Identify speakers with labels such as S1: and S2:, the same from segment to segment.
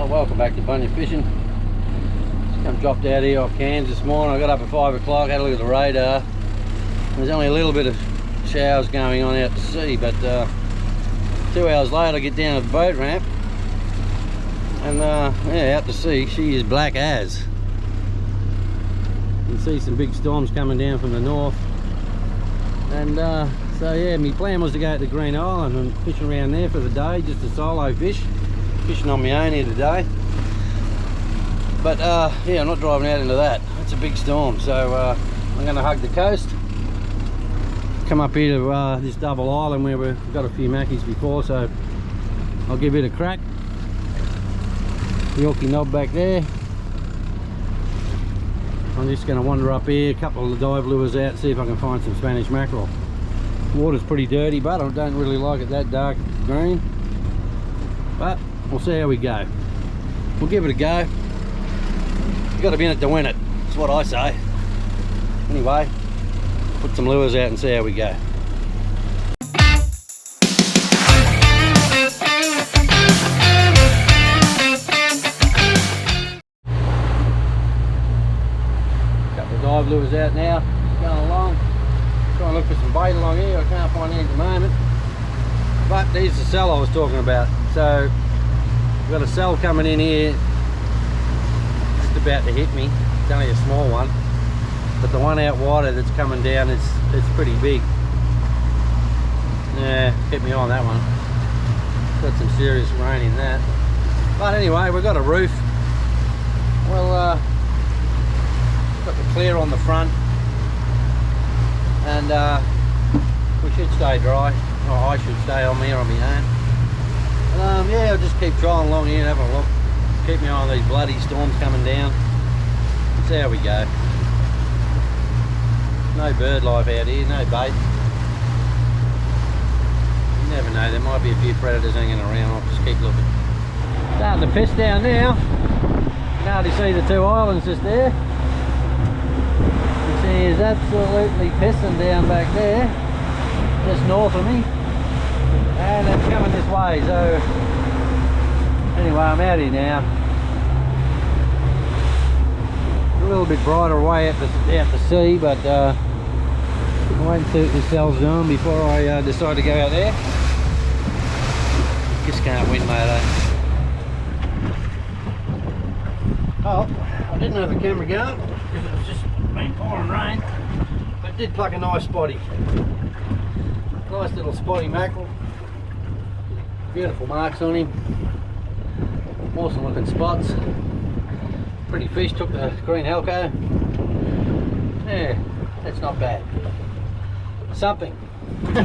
S1: Well, welcome back to Bunya Fishing. Just come dropped out here off Cairns this morning. I got up at 5 o'clock, had a look at the radar. There's only a little bit of showers going on out to sea, but 2 hours later I get down to the boat ramp and yeah, out to sea she is black as. You can see some big storms coming down from the north, and so yeah, my plan was to go out to Green Island and fish around there for the day, just a solo fish, fishing on my own here today. But yeah, I'm not driving out into that. It's a big storm, so I'm going to hug the coast, come up here to this double island where we've got a few mackies before, so I'll give it a crack. Yorkie knob back there. I'm just going to wander up here, a couple of the dive lures out, see if I can find some Spanish mackerel. Water's pretty dirty, but I don't really like it that dark green. But we'll see how we go. We'll give it a go. You've got to be in it to win it. That's what I say. Anyway, put some lures out and see how we go. Couple of dive lures out now, going along. Trying to look for some bait along here. I can't find any at the moment. But there's the cell I was talking about. So we've got a cell coming in here, just about to hit me. It's only a small one, but the one out wider that's coming down, it's pretty big. Yeah, hit me on that one. Got some serious rain in that. But anyway, we've got a reef. Well, got the clear on the front, and we should stay dry, or I should stay on here on my own. And yeah, I'll just keep trying along here and have a look. Keep my eye on these bloody storms coming down. See how we go. No bird life out here, no bait. You never know, there might be a few predators hanging around. I'll just keep looking. Starting to piss down now. You can hardly see the two islands just there. You see it's absolutely pissing down back there, just north of me, and it's coming this way. So anyway, I'm out here now. A little bit brighter way out to sea, but I won't suit the cells down before I decide to go out there. Just can't win, mate. Oh, I didn't have the camera going because it was just been pouring rain, but it did pluck a nice spotty. Nice little spotty mackerel. Beautiful marks on him. Awesome looking spots. Pretty fish, took the green helco. Yeah, that's not bad. Something. Got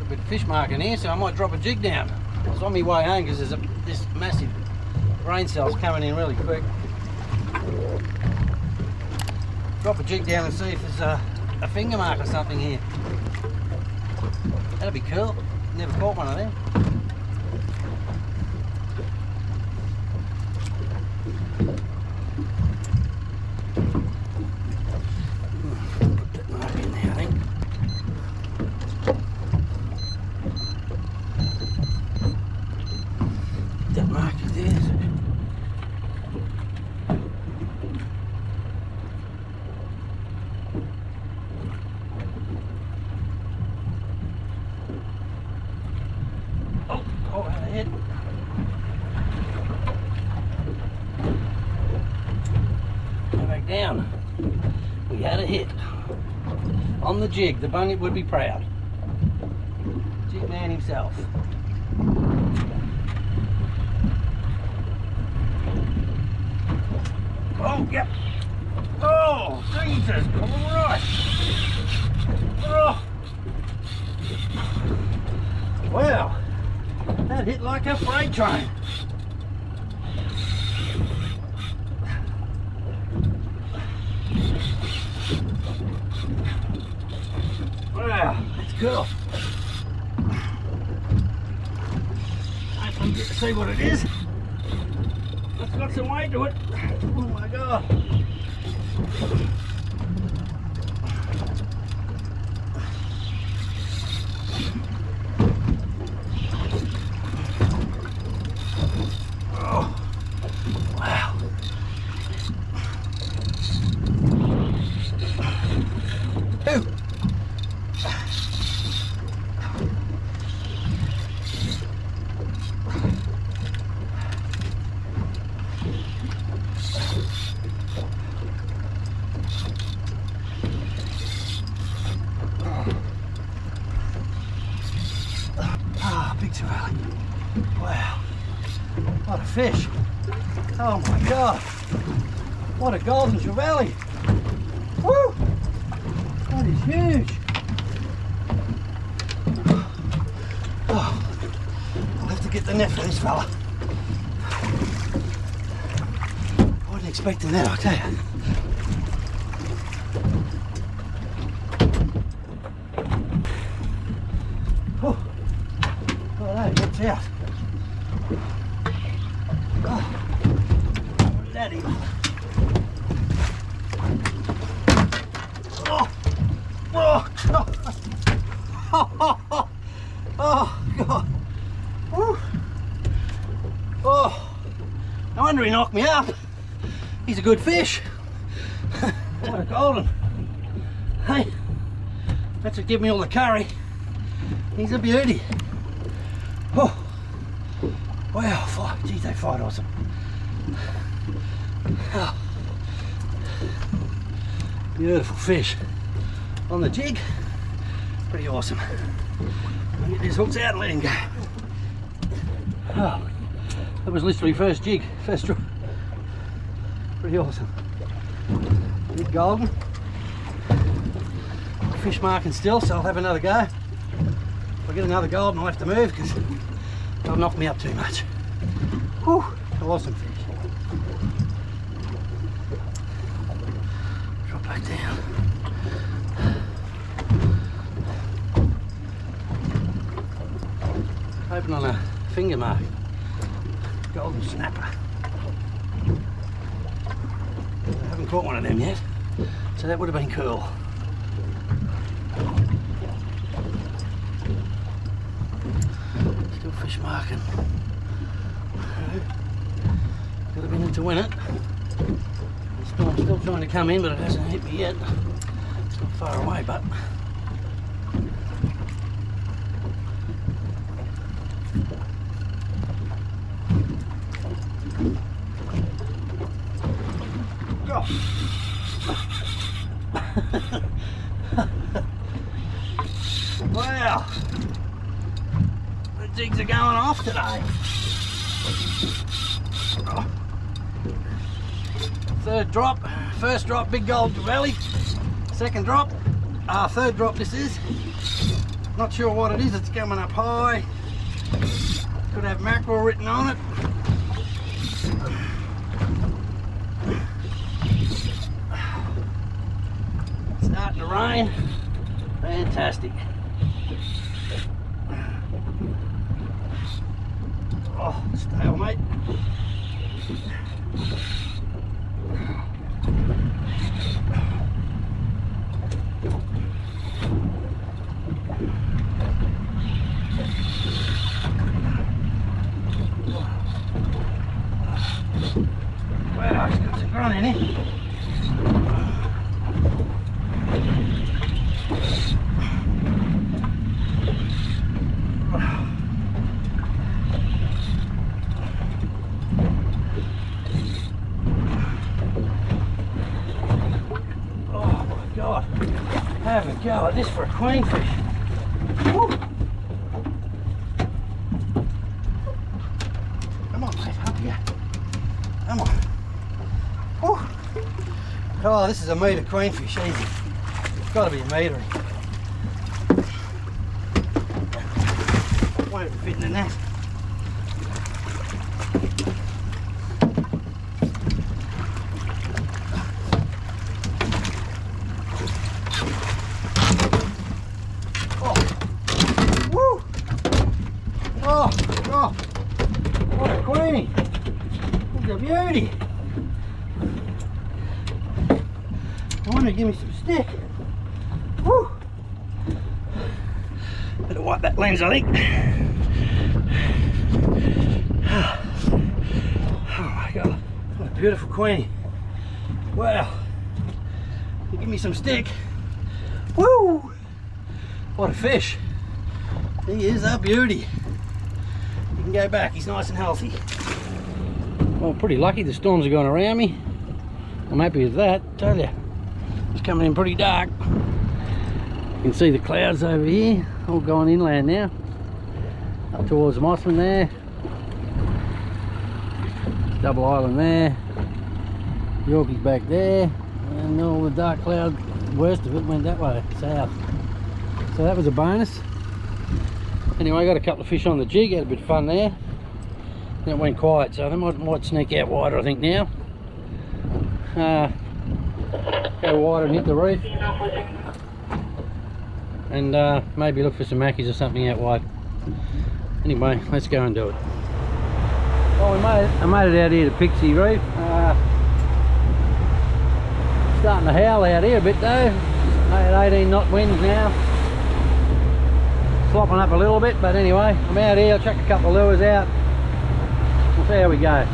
S1: a bit of fish marking here, so I might drop a jig down. I was on my way home because there's this massive rain cell's coming in really quick. Drop a jig down and see if there's a finger mark or something here. That'd be cool. Never caught one of them. Put that mark in there, I think. That mark is there. Down. We had a hit on the jig. The bunyip would be proud. Jig man himself. Oh, yep. Oh, Jesus Christ. Oh. Wow. That hit like a freight train. Wow, that's cool. I get to see what it is. It's got some weight to it. Oh my god. fish. Oh my God. What a golden trevally. Woo! That is huge. Oh, I'll have to get the net for this fella. I wasn't expecting that, I'll tell you. Oh, that gets out. Oh, that is. Oh, oh, oh, oh, God. Woo. Oh, no wonder he knocked me up. He's a good fish. What a golden. Hey, that's what give me all the curry. He's a beauty. Oh, wow, geez, they fight awesome. Oh. Beautiful fish on the jig. Pretty awesome. I'll get these hooks out and let him go. Oh, that was literally first jig, first drop. Pretty awesome. Big golden. Fish marking still, so I'll have another go. If I get another golden, I'll have to move because they'll knock me up too much. Whew, awesome fish. Drop back down. Open on a finger mark. Golden snapper. I haven't caught one of them yet, so that would have been cool. Still fish marking. Got a minute to win it. The storm's still trying to come in, but it hasn't hit me yet. It's not far away, but wow, the jigs are going off today. Oh. Third drop, first drop, big gold valley. Second drop, third drop this is. Not sure what it is, it's coming up high. Could have mackerel written on it. Starting to rain. Fantastic. Oh, stalemate. Wow, he's got some grunt in it. Have a go at this for a queenfish. Woo. Come on, mate, up here. Come on. Woo. Oh, this is a metre queenfish, easy. It's got to be a metre. Won't even fit in the net. Oh, what a queenie. Look a beauty. I want to give me some stick. Woo. Better wipe that lens, I think. Oh my God, what a beautiful queenie. Wow. Give me some stick. Woo. What a fish. He is a beauty. He can go back, he's nice and healthy. Well, pretty lucky the storms are going around me. I'm happy with that, tell you. It's coming in pretty dark. You can see the clouds over here, all going inland now. Up towards Mossman there. double island there, Yorkie's back there, and all the dark cloud, worst of it, went that way, south. So that was a bonus. Anyway, I got a couple of fish on the jig, had a bit of fun there. Then it went quiet, so they might sneak out wider, I think, now. Go wider and hit the reef. And maybe look for some mackies or something out wide. Anyway, let's go and do it. Well, I made it out here to Pixie Reef. Starting to howl out here a bit though. 18 knot winds now. Slopping up a little bit, but anyway, I'm out here. I'll chuck a couple of lures out. We'll see how we go.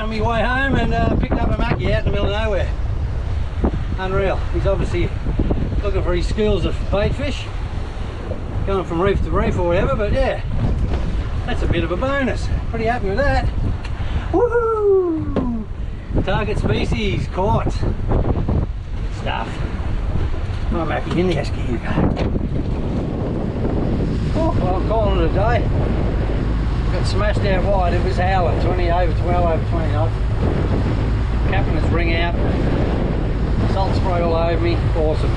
S1: Me way home and picked up a mackie out in the middle of nowhere. Unreal. He's obviously looking for his skills of bait fish, going from reef to reef or whatever, but yeah, that's a bit of a bonus. Pretty happy with that. Woohoo! Target species caught. Good stuff. My mackie in the esky, here you go. Oh, well, I'm calling it a day. Got smashed out wide, it was howling, well over 20 knots. Capping its ring out, salt spray all over me, awesome.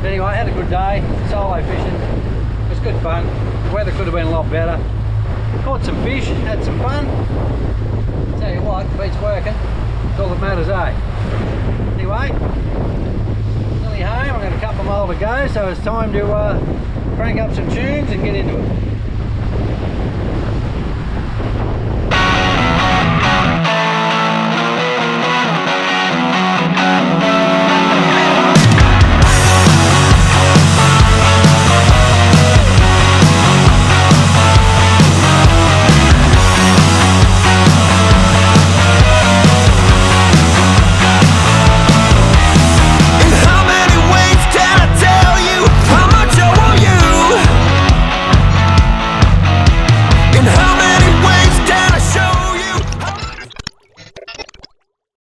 S1: But anyway, I had a good day, solo fishing, it was good fun. The weather could have been a lot better. Caught some fish, had some fun. Tell you what, the beat's working, it's all that matters, eh? Anyway, nearly home, I've got a couple more to go, so it's time to crank up some tunes and get into it.